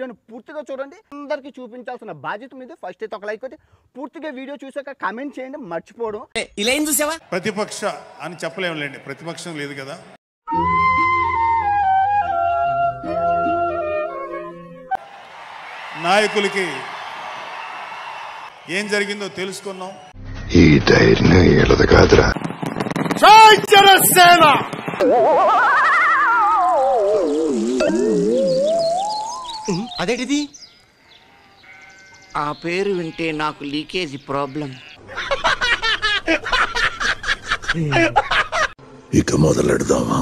వీడియోని పూర్తిగా చూడండి. అందరికీ చూపించాల్సిన బాధ్యత మీద. ఫస్ట్ అయితే ఒక లైక్ కొట్టి పూర్తిగా వీడియో చూసాక కామెంట్ చేయండి మర్చిపోవడం. ఇలా ఏం చూసావా? ప్రతిపక్ష అని చెప్పలేములేండి, ప్రతిపక్షం లేదు కదా. నాయకులకి ఏం జరిగిందో తెలుసుకున్నాం. ఈ ధైర్యం ఏలదు కాదురా. అదేంటిది? ఆ పేరు వింటే నాకు లీకేజీ ప్రాబ్లం. ఇక మొదలెడదామా?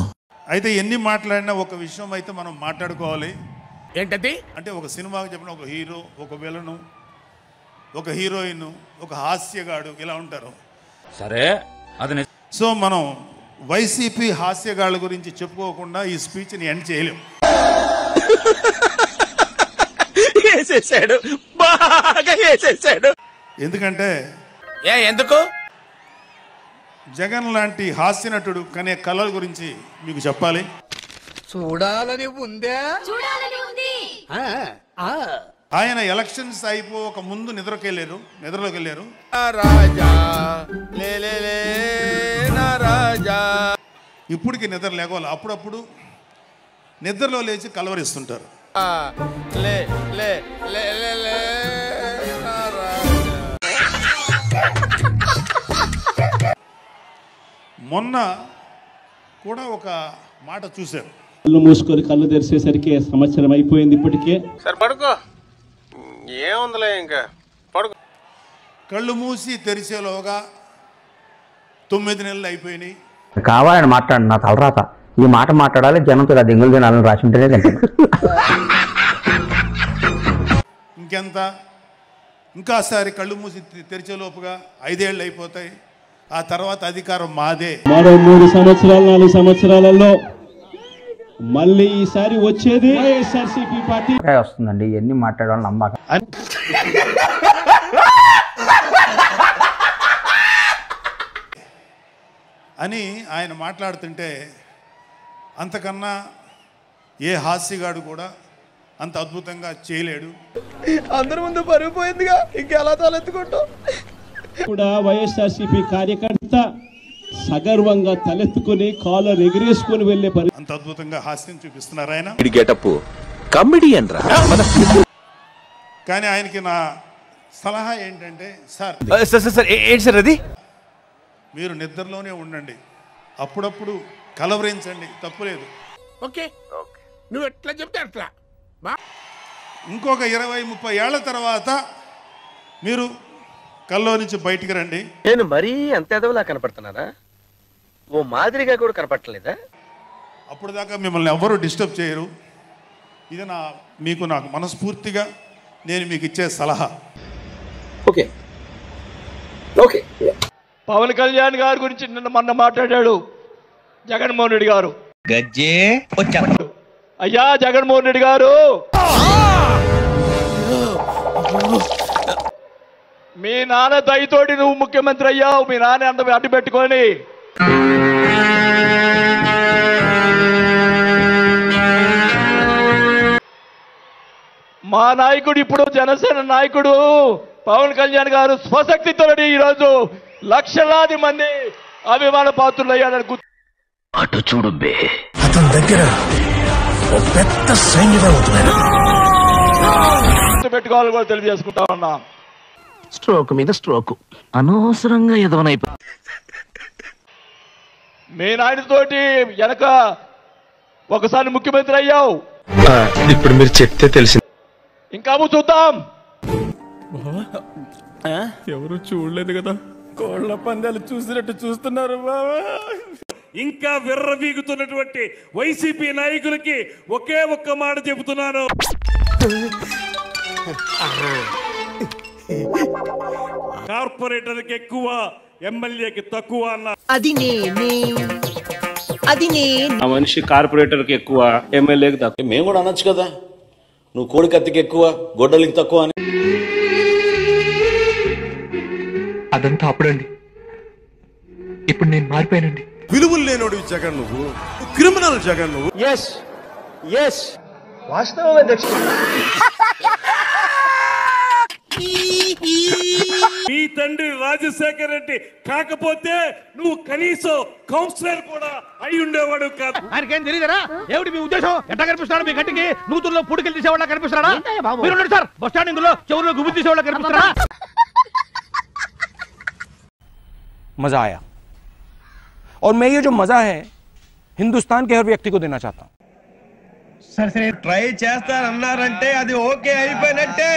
అయితే ఎన్ని మాట్లాడినా ఒక విషయం అయితే మనం మాట్లాడుకోవాలి. ఏంటది? అంటే ఒక సినిమాకి చెప్పిన ఒక హీరో, ఒక విలను, ఒక హీరోయిన్, ఒక హాస్యగాడు ఇలా ఉంటారు. సరే అది సో మనం వైసీపీ హాస్యగాళ్ళ గురించి చెప్పుకోకుండా ఈ స్పీచ్ని ఎండ్ చేయలేం. వేసేసాడు, బాగా వేసేసాడు. ఎందుకంటే ఎందుకు? జగన్ లాంటి హాస్య నటుడు కనే కళల గురించి మీకు చెప్పాలి. చూడాలని ఉందే. ఆయన ఎలక్షన్స్ అయిపోక ముందు నిద్రలోకి వెళ్ళారు. రాజా రాజా ఇప్పటికి నిద్ర లేవాలి. అప్పుడప్పుడు నిద్రలో లేచి కలవరిస్తుంటారు. లే లే లే లే లే మొన్న కూడా ఒక మాట చూశారు. కళ్ళు మూసుకొని కళ్ళు తెరిచేసరికి సంవత్సరం అయిపోయింది. ఇప్పటికే సరే పడుకో, ఏముందిలే ఇంకా పడుకో. కళ్ళు మూసి తెరిచేలోగా 9 నెలలు అయిపోయినాయి. కావాలని మాట్లాడు, నా తలరాత. ఈ మాట మాట్లాడాలి, జనంతో ఇలా దింగులు తినాలని రాసి ఉంటేనే తింటాను. ఇంకెంత, ఇంకాసారి కళ్ళు మూసి తెరిచేలోపుగా 5 ఏళ్ళు అయిపోతాయి. ఆ తర్వాత అధికారం మాదే. మరో 3 సంవత్సరాలు 4 సంవత్సరాలలో మళ్ళీ ఈసారి వచ్చేది వైఎస్ఆర్సీపీ పార్టీ వస్తుందండి. ఎన్ని మాట్లాడాలని నమ్మక అని ఆయన మాట్లాడుతుంటే అంతకన్నా ఏ హాస్యగాడు కూడా అంత అద్భుతంగా చేయలేడు. అందరి ముందు పరిగిపోయిందిగా, ఇంకెలా తలెత్తుకుంటాం. కూడా వైఎస్ఆర్సీపీ కార్యకర్త సగర్వంగా తలెత్తుకుని కాలర్ ఎగిరేసుకుని వెళ్లే అంత అద్భుతంగా హాస్యం చూపిస్తున్నారు ఆయన. కానీ ఆయనకి నా సలహా ఏంటంటే, సార్ ఏంటి సార్ అది? మీరు నిద్రలోనే ఉండండి, అప్పుడప్పుడు కలవరించండి, తప్పులేదు. ఓకే, నువ్వు ఎట్లా చెప్తే అట్లా. ఇంకొక 20-30 ఏళ్ల తర్వాత మీరు కల్లో నుంచి బయటికి రండి. నేను మరీ అంత ఎదవలా కనపడుతున్నారా? ఓ మాదిరిగా కూడా కనపడలేదా? అప్పుడు దాకా మిమ్మల్ని ఎవరు డిస్టర్బ్ చేయరు. ఇది నాకు మనస్ఫూర్తిగా నేను మీకు ఇచ్చే సలహా. Okay okay. పవన్ కళ్యాణ్ గారి గురించి మొన్న మాట్లాడాడు జగన్మోహన్ రెడ్డి గారు. గజ్జే అయ్యా జగన్మోహన్ రెడ్డి గారు, మీ నాన్న దయతోటి నువ్వు ముఖ్యమంత్రి అయ్యావు. మీ నాన్న అంత అడ్డు పెట్టుకొని మా నాయకుడు, ఇప్పుడు జనసేన నాయకుడు పవన్ కళ్యాణ్ గారు స్వశక్తితో ఈరోజు లక్షలాది మంది అభిమాన పాత్రులు అయ్యాడని అటు చూడు బే, అతని దగ్గర ఒక పెద్ద సైన్యమే ఉంటున్నాడు. పెట్టుకోవాలని కూడా తెలియజేసుకుంటా ఉన్నా. స్ట్రోక్ మీద స్ట్రోక్, అనవసరంగా ఎదవనైపో. మీ నాయనతోటి వెనక ఒకసారి ముఖ్యమంత్రి అయ్యావు. ఇప్పుడు మీరు చెప్తే తెలిసింది. ఇంకా చూద్దాం. ఎవరు చూడలేదు కదా, కోళ్ల పందాలు చూసినట్టు చూస్తున్నారు బాబా. ఇంకా విర్రవీగుతున్నటువంటి వైసీపీ నాయకులకి ఒకే ఒక్క మాట చెబుతున్నాను. కార్పొరేటర్కి ఎక్కువ, ఎమ్మెల్యేకి తక్కువ అన్న. అది ఆ మనిషి కార్పొరేటర్కి ఎక్కువ, ఎమ్మెల్యేకి తక్కువ. మేము కూడా అనొచ్చు కదా, నువ్వు కోడి కత్తికి ఎక్కువ, గొడ్డలికి తక్కువ అని. అదంతా అప్పుడండి, ఇప్పుడు నేను మారిపోయానండి. విలువలు లేనోడు జగన్, నువ్వు క్రిమినల్ జగన్. నువ్వు వాస్తవం మీ తండ్రి రాజశేఖర్ రెడ్డి కాకపోతే నువ్వు కనీసం కౌన్సిలర్ కూడా అయి ఉండేవాడు కాదు. ఆయనకేం తెలియదురా? ఏమిటి మీ ఉద్దేశం? ఎట్లా కనిపిస్తున్నాడు మీ గట్టికి? నూతుల్లో పుడికెళ్ళి తీసేవాళ్ళ కనిపిస్తున్నాడా? మీరు సార్ బస్ స్టాండింగ్ లో చెవుల్లో గుబులు తీసేవాళ్ళ కనిపిస్తున్నాడా? मजा आया और मैं ये जो मजा है हिंदुस्तान के हर व्यक्ति को देना चाहता हूं. సరే ట్రై చేస్తారన్నారంటే అది ఓకే అయిపోయినట్టే.